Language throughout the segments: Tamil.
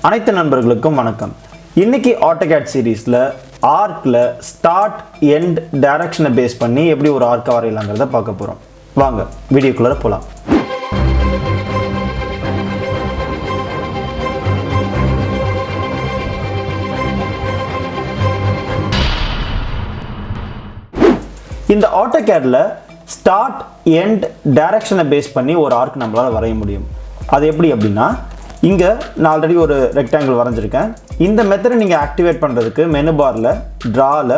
அனைத்து நண்பர்களுக்கும் வணக்கம். இன்னைக்கு AutoCAD சீரிஸ்ல ஆர்க்ல ஸ்டார்ட் எண்ட் டைரக்ஷனை பேஸ் பண்ணி எப்படி ஒரு ஆர்க் வரையலாம்ங்கறத பார்க்க போறோம். வாங்க வீடியோக்குள்ள போலாம். இந்த AutoCADல ஸ்டார்ட் எண்ட் டைரக்ஷனை பேஸ் பண்ணி ஒரு ஆர்க் நம்மளால வரைய முடியும். அது எப்படி அப்படின்னா, இங்கே நான் ஆல்ரெடி ஒரு ரெக்டாங்கிள் வரைஞ்சிருக்கேன். இந்த மெத்தடை நீங்கள் ஆக்டிவேட் பண்ணுறதுக்கு மெனு பாரில் ட்ராவில்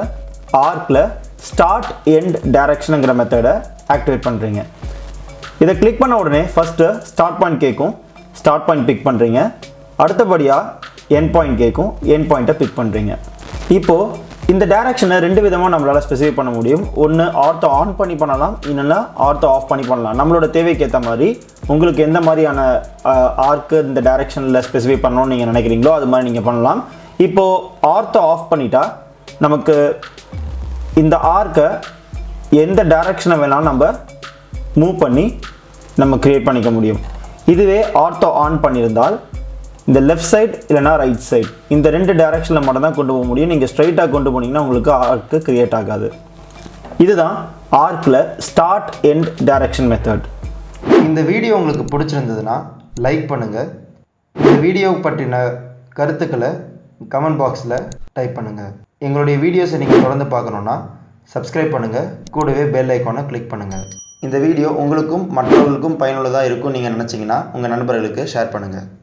ஆர்க்கில் ஸ்டார்ட் எண்ட் டைரக்ஷனுங்கிற மெத்தடை ஆக்டிவேட் பண்ணுறீங்க. இதை கிளிக் பண்ண உடனே ஃபஸ்ட்டு ஸ்டார்ட் பாயிண்ட் கேட்கும், ஸ்டார்ட் பாயிண்ட் பிக் பண்ணுறீங்க. அடுத்தபடியாக எண்ட் பாயிண்ட் கேட்கும், எண்ட் பாயிண்ட்டை பிக் பண்ணுறீங்க. இப்போது இந்த டைரக்ஷனை ரெண்டு விதமாக நம்மளால் ஸ்பெசிஃபை பண்ண முடியும். ஒன்று ஆர்த்தோ ஆன் பண்ணி பண்ணலாம், இல்லைன்னா ஆர்த்தோ ஆஃப் பண்ணி பண்ணலாம். நம்மளோட தேவைக்கு ஏற்ற மாதிரி உங்களுக்கு எந்த மாதிரியான ஆர்க்கு இந்த டைரக்ஷனில் ஸ்பெசிஃபை பண்ணணும்னு நீங்கள் நினைக்கிறீங்களோ அது மாதிரி நீங்கள் பண்ணலாம். இப்போது ஆர்த்தோ ஆஃப் பண்ணிட்டா நமக்கு இந்த ஆர்க்கை எந்த டைரக்ஷனை வேணாலும் நம்ம மூவ் பண்ணி நம்ம க்ரியேட் பண்ணிக்க முடியும். இதுவே ஆர்த்தோ ஆன் பண்ணியிருந்தால் இந்த லெஃப்ட் சைட் இல்லைனா ரைட் சைட் இந்த ரெண்டு டைரக்ஷனில் மட்டும் தான் கொண்டு போக முடியும். நீங்கள் ஸ்ட்ரைட்டாக கொண்டு போனீங்கன்னா உங்களுக்கு ஆர்க்கு க்ரியேட் ஆகாது. இதுதான் ஆர்க்கில் ஸ்டார்ட் எண்ட் டைரக்ஷன் மெத்தட். இந்த வீடியோ உங்களுக்கு பிடிச்சிருந்ததுன்னா லைக் பண்ணுங்கள். இந்த வீடியோ பற்றின கருத்துக்களை கமெண்ட் பாக்ஸில் டைப் பண்ணுங்கள். எங்களுடைய வீடியோஸை நீங்கள் தொடர்ந்து பார்க்கணுன்னா சப்ஸ்கிரைப் பண்ணுங்கள், கூடவே பெல் ஐக்கானை கிளிக் பண்ணுங்கள். இந்த வீடியோ உங்களுக்கும் மற்றவர்களுக்கும் பயனுள்ளதாக இருக்கும் நீங்கள் நினச்சிங்கன்னா உங்கள் நண்பர்களுக்கு ஷேர் பண்ணுங்கள்.